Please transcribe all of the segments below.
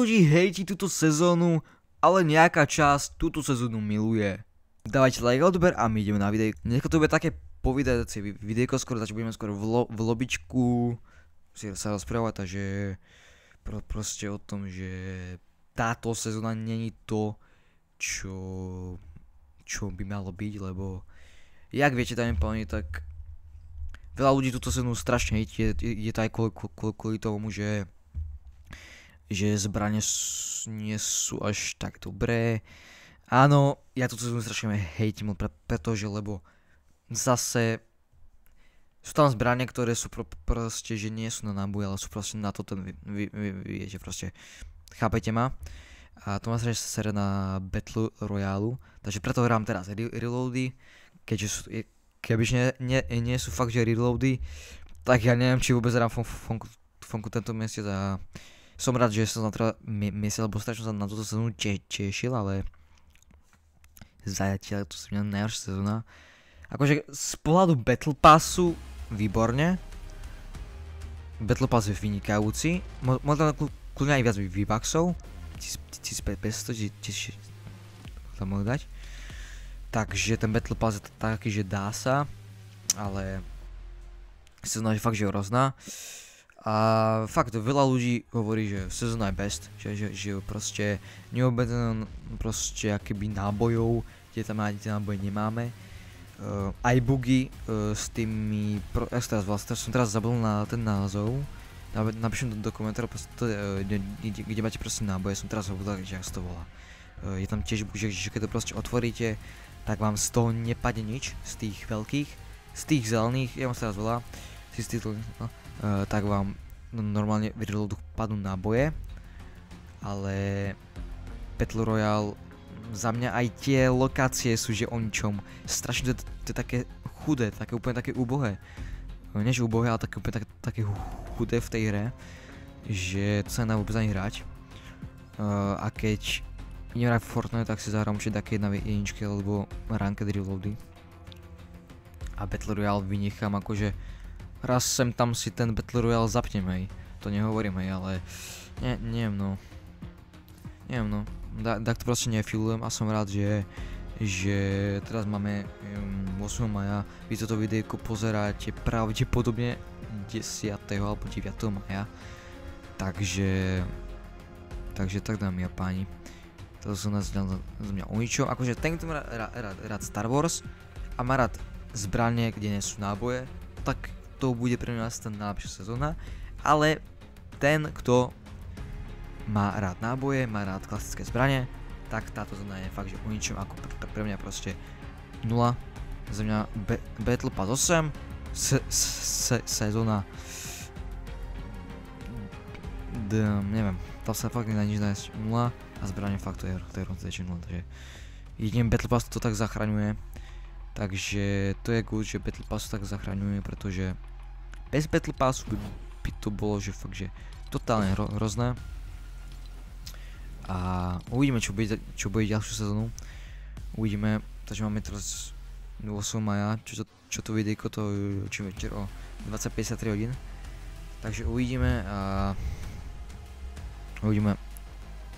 ľudí hejti túto sezónu, ale nejaká časť túto sezónu miluje. Dávajte like, odber a my ideme na video. Dneska to bude také povídajacie videjko skoro, takže budeme skoro v lobičku si sa rozprávať, takže proste o tom, že táto sezóna není to, čo by malo byť, lebo jak viete, dáme páni, tak veľa ľudí túto sezónu strašne hejti, je to aj kvôli tomu, že zbrane nie sú až tak dobré. Áno, ja túto sezónu strašne hejtím, pretože lebo zase sú tam zbrane, ktoré sú proste, že nie sú na náboj, ale sú proste na to ten, viete proste, chápete ma? A to má sa sere na Battle Royale, takže preto hrám teraz reloady, keďže sú, kebyže nie sú fakt, že reloady, tak ja neviem, či vôbec hrám fonku tento mesiac a som rád, že som na teda mesiac, lebo strašne sa na túto sezónu tešil, ale zatiaľ to sa mňa najhoršia sezóna. Akože z pohľadu Battle Passu výborne. Battle Pass je vynikajúci. Možno kľudne aj viac V-Bucksov. 1500, tam mohli dať. Takže ten Battle Pass je taký, že dá sa. Ale sezóna je fakt, že hrozná. A fakt veľa ľudí hovorí, že sezóna je best, že proste neobmedzené proste akéby nábojov, kde tam ani tie náboje nemáme. Aj bugy s tými, som teraz zabudol na ten názov, napíšem do komentárov, kde máte proste náboje, som teraz zabudol, že jak to volá. Je tam tiež bug, že keď to proste otvoríte, tak vám z toho nepadne nič, z tých veľkých, z tých zelených, ja vám sa teraz volá, tak vám normálne v reloadu padnú náboje, ale Battle Royale za mňa aj tie lokácie sú že o ničom, strašne to je také chudé, také úplne také úbohé, nie že úbohé, ale také úplne také chudé v tej hre, že to sa nedá vôbec ani hrať. A keď idem hrať Fortnite, tak si zahrám určite také jedničky alebo ranked reloady a Battle Royale vynechám, akože raz sem tam si ten Battle Royale zapnem, hej, to nehovorím, hej, ale neviem no, tak to proste nefilujem a som rád, že teraz máme 8. maja, vy toto videjko pozeráte pravdepodobne 10. alebo 9. maja, takže tak dámy a páni, to sú nás z mňa o ničom, akože ten, kto má rád Star Wars a má rád zbranie, kde nie sú náboje, tak to bude pre mňa tá najlepšia sezóna, ale ten, kto má rád náboje, má rád klasické zbranie, tak táto sezóna je fakt, že o ničom, ako pre mňa proste 0, za mňa Battle Pass 8, sezóna, neviem, tam sa fakt nedá nič nájsť 0 a zbranie fakt to je hrozné 0, takže jediným Battle Pass to tak zachraňuje. Takže to je good, že Battle Pass tak zachraňuje, pretože bez Battle Passu by to bolo, že fakt, že totálne hrozné. A uvidíme, čo bude ďalšiu sezónu. Uvidíme, takže máme teraz 8. maja, čo to videjko, to či večer o 20:53 hodín. Takže uvidíme a uvidíme,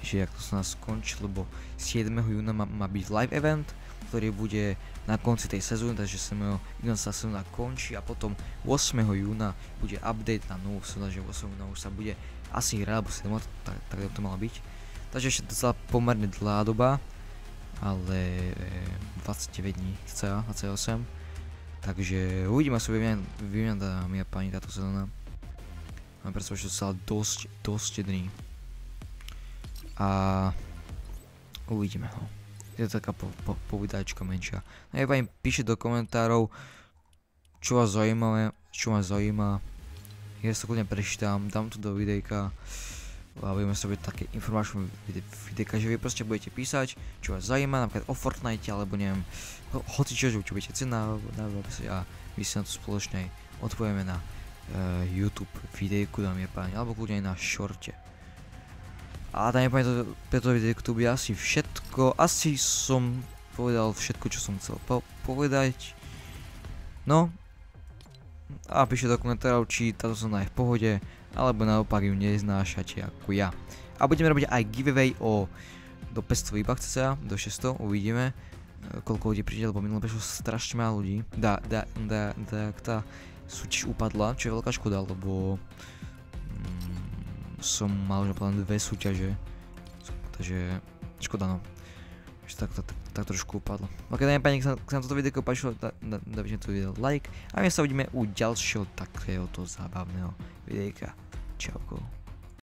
že jak to sa nás skončí, lebo 7. júna má byť live event, ktorý bude na konci tej sezóny, takže 7. sa sezóna končí a potom 8. júna bude update na novú sezónu, že 8. júna už sa bude asi hrať, alebo 7. tak to malo byť. Takže ešte to pomerne dlhá doba, ale 29 dní cca, 28. Takže uvidíme, sa vyvinia dámy a páni táto sezóna. Mám predstavu, že to sa dosť dní. A uvidíme ho. Je to taká povídačka menšia. No ja im píšte do komentárov, čo vás zaujíma, ja sa kľudne prečítam, dám to do videjka a budeme sa robiť také informačné videjka, že vy proste budete písať, čo vás zaujíma, napríklad o Fortnite, alebo neviem, hoci čo budete chcieť na a my si na to spoločne odpovieme na YouTube videjku, dámy a páni, alebo kľudne aj na shorte. A dámy a páni, preto videjko tu bude asi všetko, asi som povedal všetko, čo som chcel povedať. No, a píšte do komentárov, či táto sezóna je v pohode, alebo naopak ju neznášate ako ja. A budeme robiť aj giveaway do 500 výbach cca, do 600, uvidíme. Koľko ľudí príde, lebo minulé prišlo strašne málo ľudí. Tá súťaž upadla, čo je veľká škoda, lebo som mal už napríklad 2 súťaže. Takže škoda no. Že tak trošku upadlo. Ok, dáme pani, ak sa nám toto videjko páčilo, dajte to video like a my sa uvidíme u ďalšieho takéhoto zábavného videjka. Čauko.